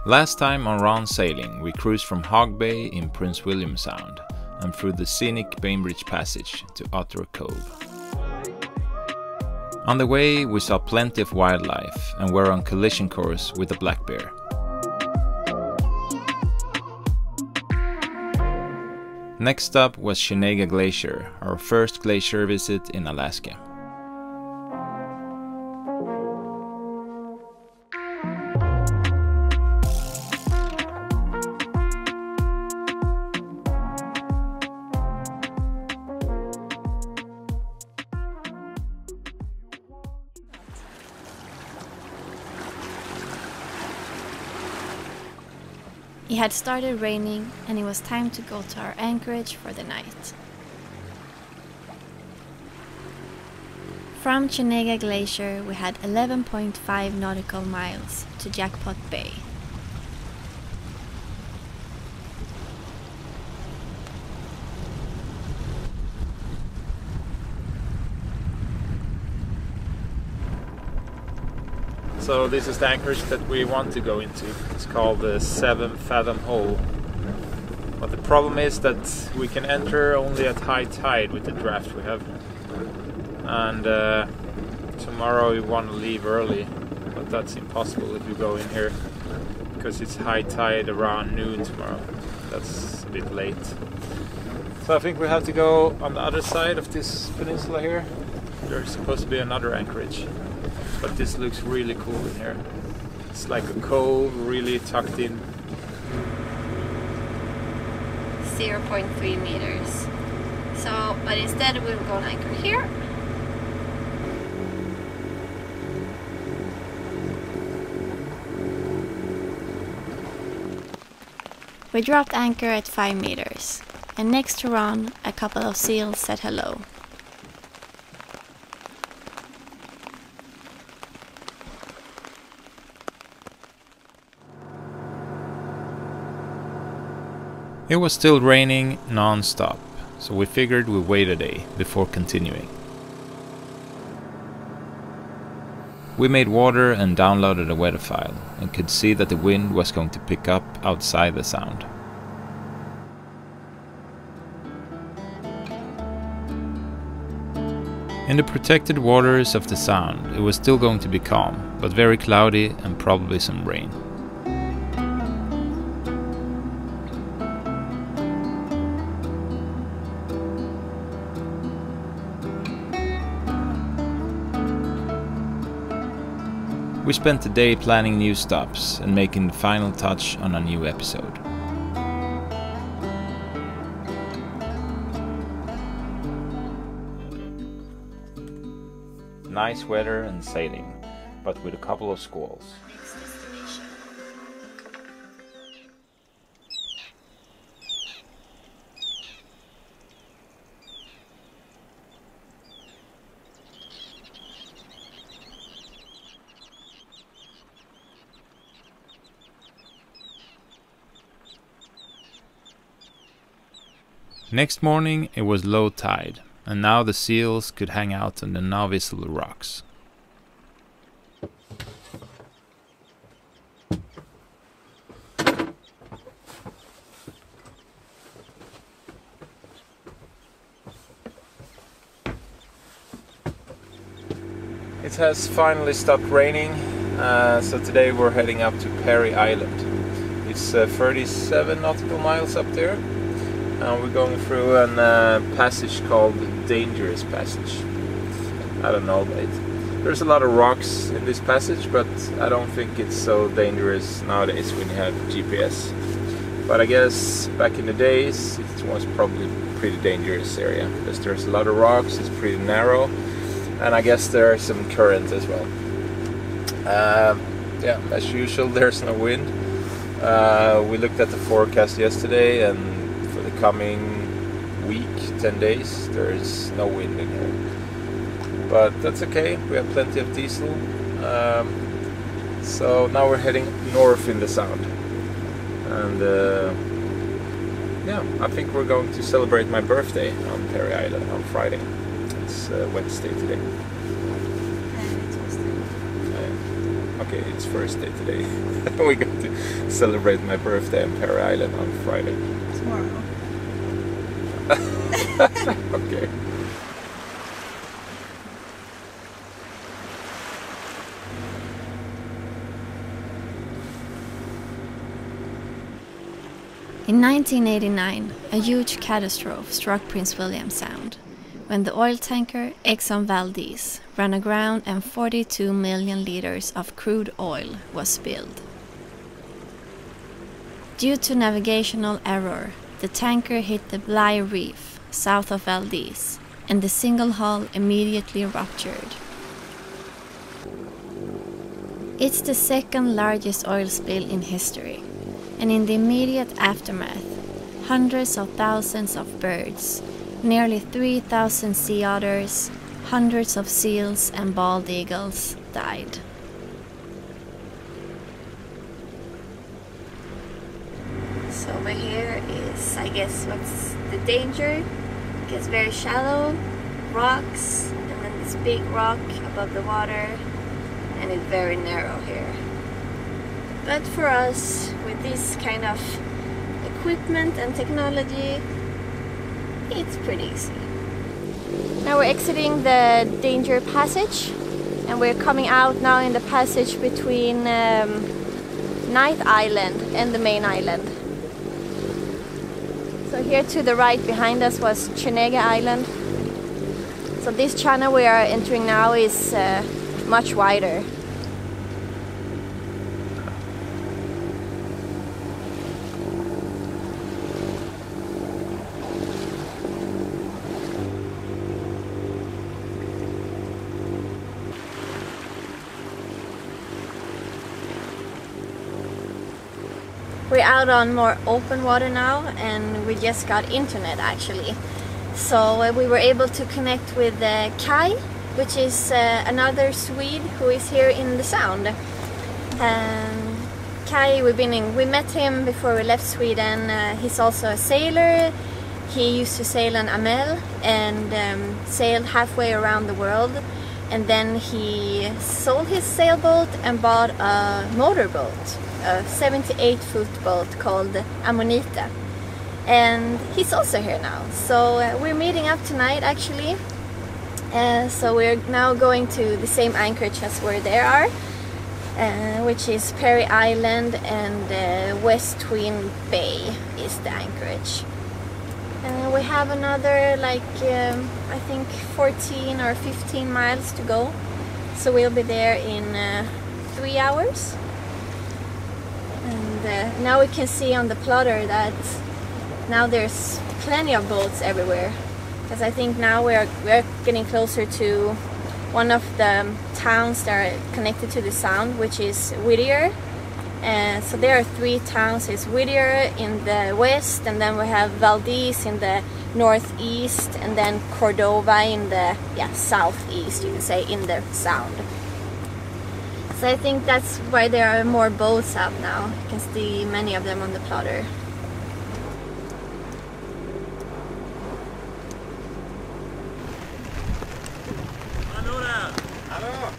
Last time on Round Sailing, we cruised from Hog Bay in Prince William Sound and through the scenic Bainbridge Passage to Otter Cove. On the way, we saw plenty of wildlife and were on collision course with a black bear. Next up was Chenega Glacier, our first glacier visit in Alaska. It had started raining and it was time to go to our anchorage for the night. From Chenega Glacier we had 11.5 nautical miles to Jackpot Bay. So this is the anchorage that we want to go into. It's called the 7 Fathom Hole. But the problem is that we can enter only at high tide with the draft we have. And tomorrow we want to leave early, but that's impossible if you go in here because it's high tide around noon tomorrow. That's a bit late. So I think we have to go on the other side of this peninsula here. There's supposed to be another anchorage. But this looks really cool in here. It's like a cove, really tucked in. 0.3 meters. So, but instead we'll go and anchor here. We dropped anchor at 5 meters. And next to Ron, a couple of seals said hello. It was still raining non-stop, so we figured we'd wait a day before continuing. We made water and downloaded a weather file and could see that the wind was going to pick up outside the sound. In the protected waters of the sound, it was still going to be calm, but very cloudy and probably some rain. We spent the day planning new stops and making the final touch on a new episode. Nice weather and sailing, but with a couple of squalls. Next morning it was low tide, and now the seals could hang out on the Nordhavn rocks. It has finally stopped raining, so today we're heading up to Perry Island. It's 37 nautical miles up there. We're going through a passage called Dangerous Passage. I don't know, there's a lot of rocks in this passage, but I don't think it's so dangerous nowadays when you have GPS. But I guess back in the days it was probably a pretty dangerous area because there's a lot of rocks, it's pretty narrow, and I guess there's some current as well. Yeah, as usual there's no wind. We looked at the forecast yesterday, and coming week, 10 days, there is no wind in here. But that's okay, we have plenty of diesel. So now we're heading north in the sound. And yeah, I think we're going to celebrate my birthday on Perry Island on Friday. It's Wednesday today. And it's Wednesday. Okay. okay, it's first day today. We got to celebrate my birthday on Perry Island on Friday. Tomorrow. Okay. In 1989, a huge catastrophe struck Prince William Sound when the oil tanker Exxon Valdez ran aground and 42 million liters of crude oil was spilled. Due to navigational error, the tanker hit the Bligh Reef south of Valdez, and the single hull immediately ruptured. It's the second largest oil spill in history, and in the immediate aftermath, hundreds of thousands of birds, nearly 3,000 sea otters, hundreds of seals and bald eagles died. So over here is, I guess, what's the danger? It gets very shallow, rocks, and then this big rock above the water, and it's very narrow here. But for us, with this kind of equipment and technology, it's pretty easy. Now we're exiting the danger passage, and we're coming out now in the passage between Night Island and the main island. So here to the right behind us was Chenega Island. So this channel we are entering now is much wider. We're out on more open water now, and we just got internet actually. So we were able to connect with Kaj, which is another Swede who is here in the Sound. Kaj, we met him before we left Sweden. He's also a sailor. He used to sail an Amel and sailed halfway around the world. And then he sold his sailboat and bought a motorboat, a 78-foot boat called Ammonite. And he's also here now. So we're meeting up tonight actually. So we're now going to the same anchorage as where they are, which is Perry Island, and West Twin Bay is the anchorage. We have another I think 14 or 15 miles to go, so we'll be there in 3 hours. And now we can see on the plotter that now there's plenty of boats everywhere, because I think now we're getting closer to one of the towns that are connected to the Sound, which is Whittier. So there are 3 towns. It's Whittier in the west, and then we have Valdez in the northeast, and then Cordova in the southeast, you can say, in the Sound. So I think that's why there are more boats out now. You can see many of them on the plotter.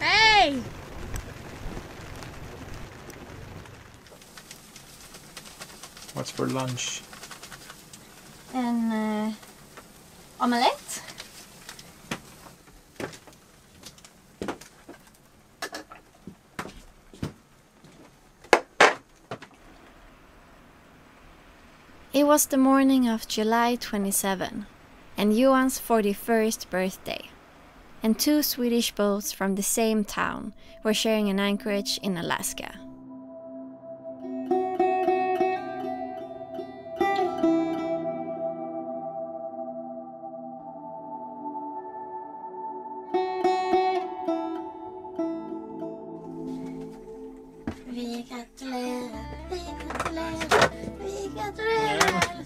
Hey! What's for lunch? An omelette. It was the morning of July 27 and Johan's 41st birthday, and 2 Swedish boats from the same town were sharing an anchorage in Alaska. Vi gratulerar,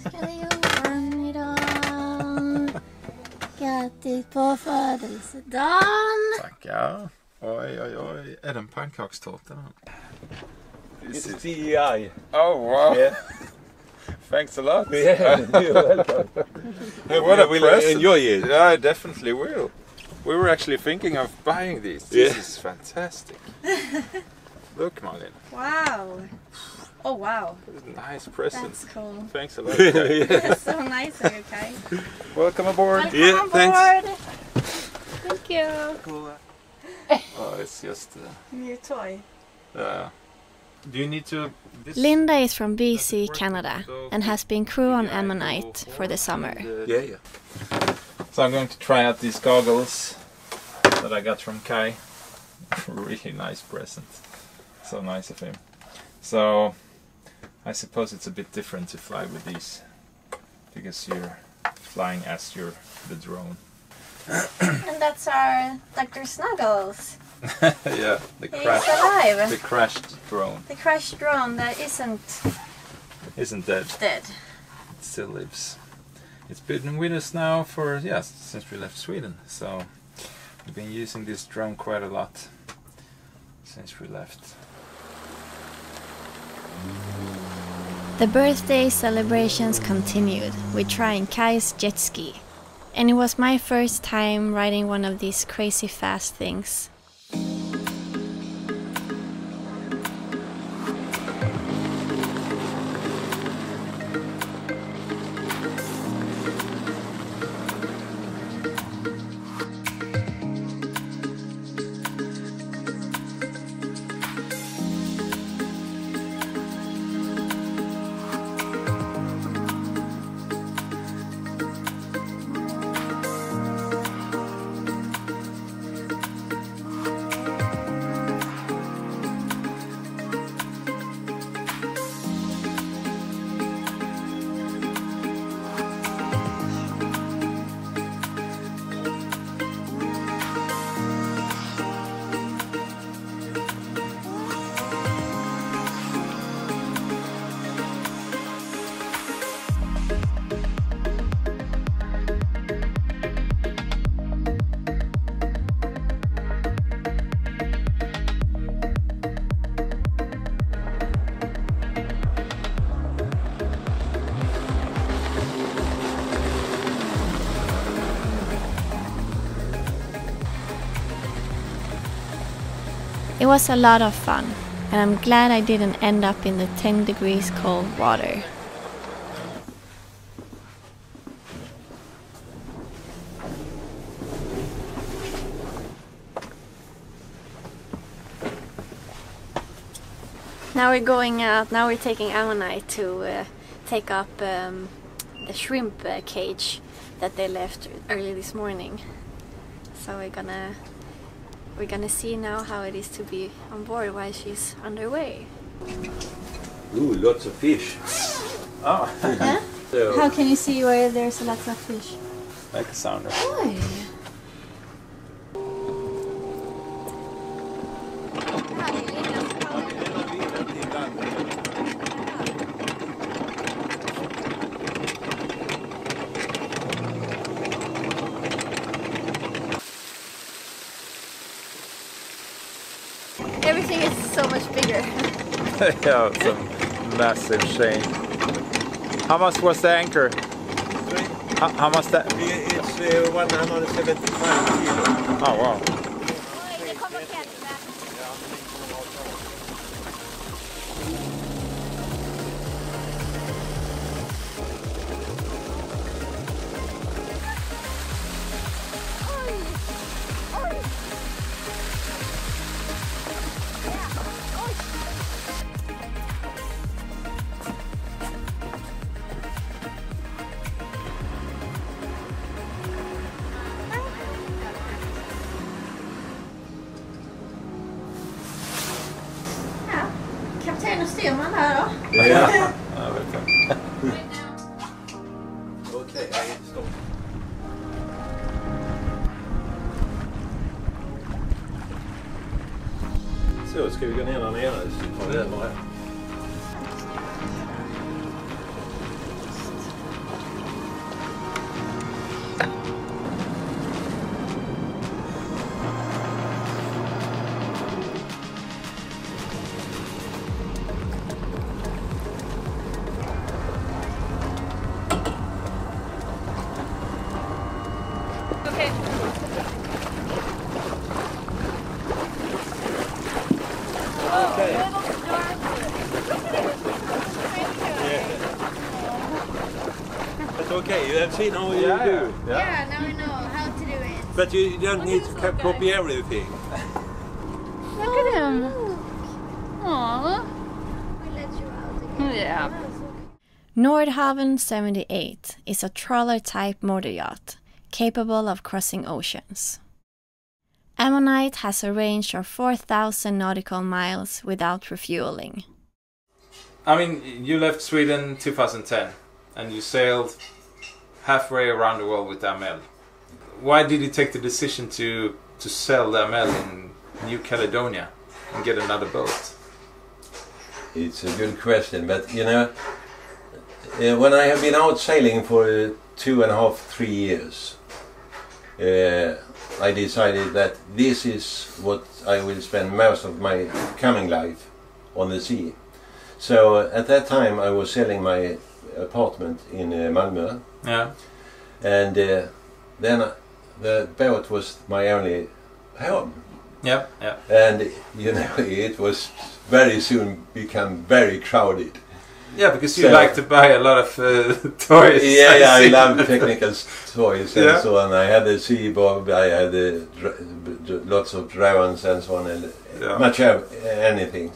ska det Johan idag. Grattis på födelsedagen. Tackar. Oj, oj, oj. Är det en pannkakstårta? It's CEI. Oh, wow. Yeah. Thanks a lot. Yeah, you're welcome. What a Will present. enjoy it. Yeah, I definitely will. We were actually thinking of buying these. This is fantastic. Look, Malin. Wow. Oh, wow. Nice present. That's cool. Thanks a lot. Kai. That's so nice of you, Kai. Welcome aboard. Welcome aboard. Thank you. Cool. Oh, it's just New toy. do you need to... Linda is from BC, Canada, and has been crew on Ammonite for the summer. Yeah. So I'm going to try out these goggles that I got from Kai. Really nice present. So nice of him. So I suppose it's a bit different to fly with these because you're flying as you're the drone. And that's our Dr. Snuggles. Yeah, He's alive. the crashed drone. The crashed drone that Isn't dead. dead. It still lives. It's been with us now for, since we left Sweden. So we've been using this drone quite a lot since we left. The birthday celebrations continued with trying Kai's jet ski. And it was my first time riding one of these crazy fast things. It was a lot of fun, and I'm glad I didn't end up in the 10 degrees cold water. Now we're going out, now we're taking Ammonite to take up the shrimp cage that they left early this morning. So we're gonna see now how it is to be on board while she's underway. Ooh, lots of fish. Oh, Huh? So, How can you see where there's lots of fish? like a sounder. Oj! Everything is so much bigger. Yeah, it's a massive chain. How much was the anchor? How much that? it's 175 kilo. Oh wow. Kapten och styrman där då. Ja. Ja, vet jag. Okej, stopp. Så, ska vi gå ner där nere så tar vi den här. That's okay, you have seen how you do. Yeah, now we know how to do it. But you don't need to copy everything. Look at him. Aww. We let you out again. Yeah. Nordhavn 78 is a trawler-type motor yacht capable of crossing oceans. Ammonite has a range of 4,000 nautical miles without refueling. I mean, you left Sweden 2010 and you sailed halfway around the world with the Amel. Why did you take the decision to sell the Amel in New Caledonia and get another boat? It's a good question, but you know, when I have been out sailing for 2.5, 3 years, I decided that this is what I will spend most of my coming life on the sea. So at that time I was selling my apartment in Malmö. Yeah. And then the boat was my only home. Yeah, yeah. And you know, it was very soon become very crowded. Yeah, because you like to buy a lot of toys. Yeah, I love technical toys and Yeah. so on. I had a seabob, I had lots of drones and so on, and much of anything.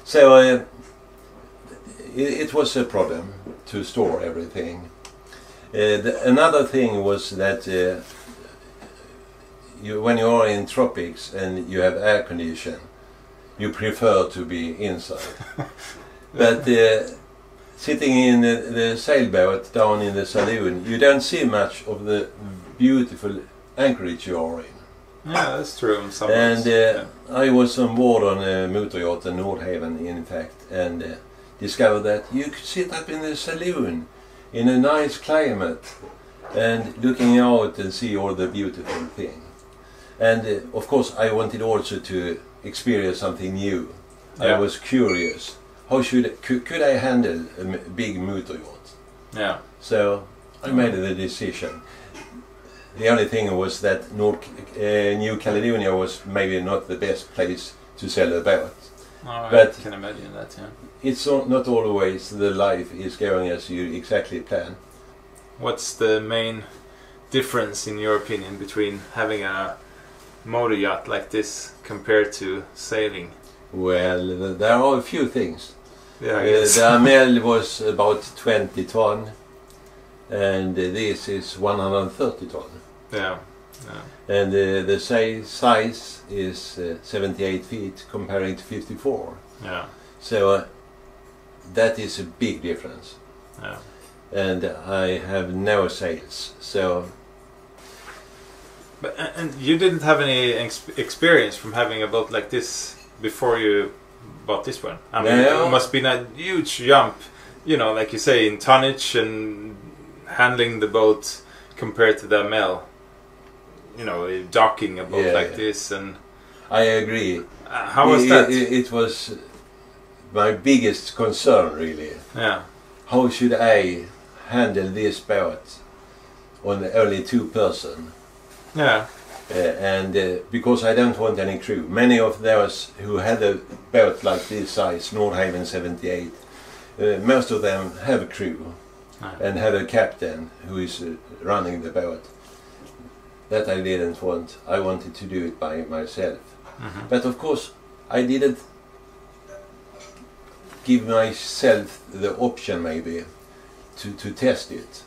So it was a problem to store everything. Another thing was that when you are in tropics and you have air condition, you prefer to be inside. But sitting in the sailboat down in the saloon, you don't see much of the beautiful anchorage you are in. Yeah, that's true. And I was on board on a motor yacht in Nordhavn, in fact, and discovered that you could sit up in the saloon in a nice climate and looking out and see all the beautiful things. And of course I wanted also to experience something new. Yeah. I was curious. How could I handle a big motor yacht? Yeah. So I made the decision. The only thing was that New Caledonia was maybe not the best place to sell a boat. Oh, But I can imagine that, yeah. it's not always the life is going as you exactly plan. What's the main difference, in your opinion, between having a motor yacht like this compared to sailing? Well, there are a few things. Yeah, I guess. The Amel was about 20 ton, and this is 130 ton. Yeah. And the size is 78 feet comparing to 54. Yeah. So that is a big difference. Yeah. And I have no sails, so... But and you didn't have any experience from having a boat like this before you bought this one. I mean, No. it must have been a huge jump, you know, like you say, in tonnage and handling the boat compared to the Amel. You know, docking a boat like this, and I agree. how was that? It was my biggest concern, really. Yeah. How should I handle this boat on only 2 person? Yeah. And because I don't want any crew. Many of those who had a boat like this size, Nordhavn 78, most of them have a crew and have a captain who is running the boat. That I didn't want. I wanted to do it by myself. Mm-hmm. But of course, I didn't give myself the option maybe to test it.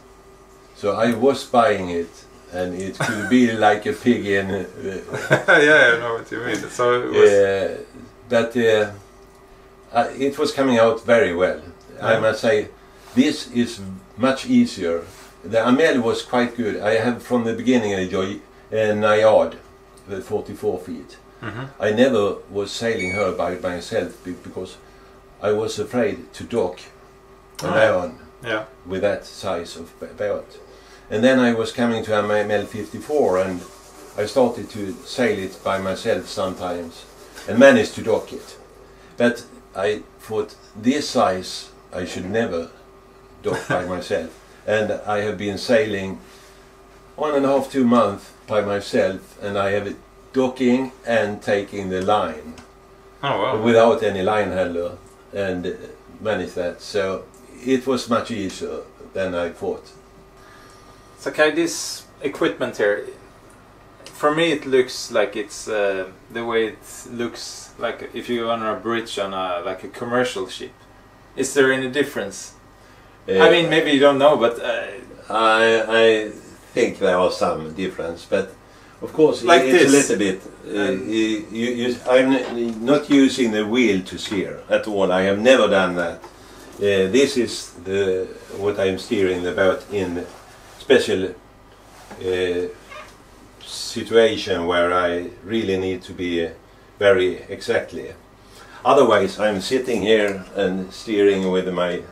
So I was buying it, and it could be like a pig in... Yeah, I know what you mean. So it was... but it was coming out very well. I must say, this is much easier. The Amel was quite good. I have from the beginning enjoyed Naiad, the 44 feet. Mm-hmm. I never was sailing her by myself because I was afraid to dock alone with that size of boat. And then I was coming to Amel 54 and I started to sail it by myself sometimes and managed to dock it. But I thought this size I should never dock by myself. And I have been sailing 1.5 to 2 months by myself, and I have it docking and taking the line. without any line handler, and managed that. So it was much easier than I thought. So Kaj, this equipment here, for me it looks like it's the way it looks like if you're on a bridge on like a commercial ship. Is there any difference? I mean, maybe you don't know, but I think there are some difference, but of course like it's this. a little bit. I'm not using the wheel to steer at all. I have never done that. This is what I'm steering the boat in special situation where I really need to be very exactly. Otherwise, I'm sitting here and steering with my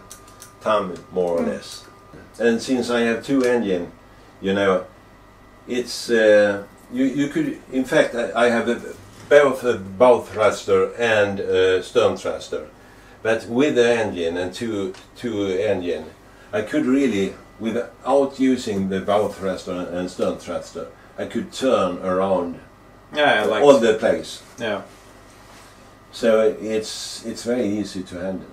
thumb more or less. And since I have two engines, you know, it's you could. In fact, I have both a bow thruster and a stern thruster. But with the engine and two engine, I could really, without using the bow thruster and stern thruster, I could turn around all the place. Yeah. So it's very easy to handle.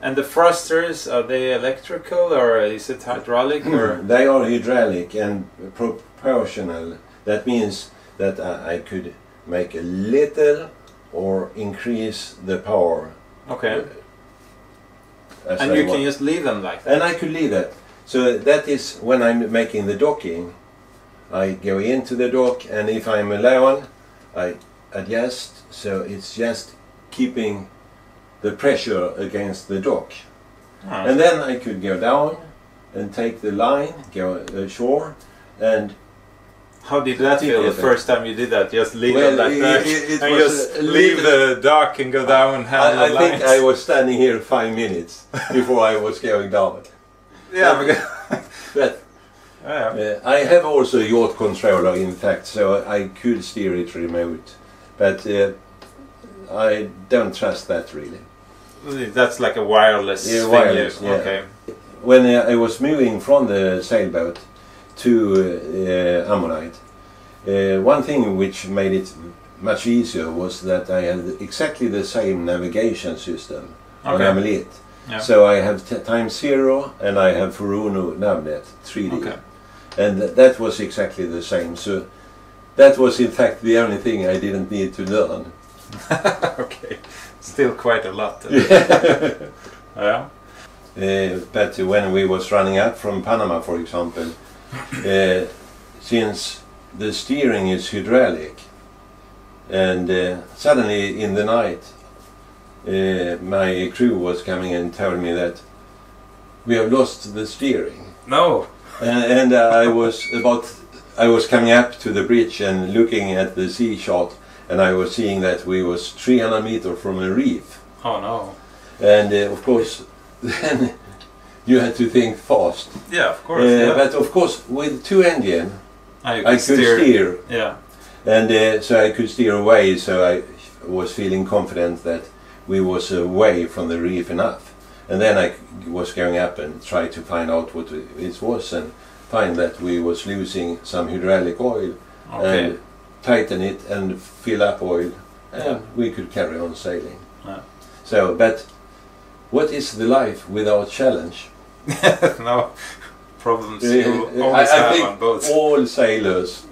And the thrusters, are they electrical or is it hydraulic? Or they are hydraulic and proportional. That means that I could make a little or increase the power. Okay. And you can just leave them like that? And I could leave that. So that is when I'm making the docking. I go into the dock, and if I'm alone, I adjust, so it's just keeping the pressure against the dock. And then I could go down and take the line, go ashore, and... How did that feel the first time you did that? Just leave it like that? And just leave the dock and go down and handle the lines? I think I was standing here 5 minutes before I was going down. Yeah, but I have also a yacht controller, in fact, so I could steer it remote. But I don't trust that really. That's like a wireless thing. Wireless, yeah. Okay. When I was moving from the sailboat to Ammonite, one thing which made it much easier was that I had exactly the same navigation system on Ammonite. Yeah. So I have times 0 and I have Furuno Navnet 3D. Okay. And that was exactly the same. So that was in fact the only thing I didn't need to learn. Okay. Still quite a lot. Yeah. But when we was running up from Panama, for example, since the steering is hydraulic, and suddenly in the night my crew was coming and told me that we have lost the steering. No. And I was coming up to the bridge and looking at the sea chart, and I was seeing that we was 300 meters from a reef. Oh no. And of course then you had to think fast. Yeah, of course. Yeah. But of course with two engines I could steer. Yeah. And so I could steer away, so I was feeling confident that we was away from the reef enough. And then I was going up and try to find out what it was, and find that we was losing some hydraulic oil. Okay. And tighten it and fill up oil, and we could carry on sailing. Yeah. So, but what is the life without challenge? No problems you always have on boats. All sailors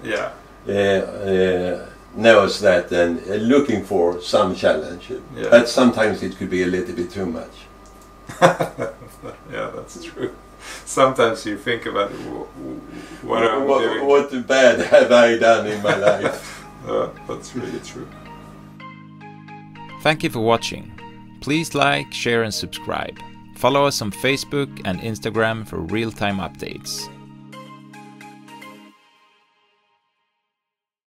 knows that and looking for some challenge. Yeah. But sometimes it could be a little bit too much. Yeah, that's true. Sometimes you think about what I'm doing. What bad have I done in my life? That's really true. Thank you for watching. Please like, share and subscribe. Follow us on Facebook and Instagram for real-time updates.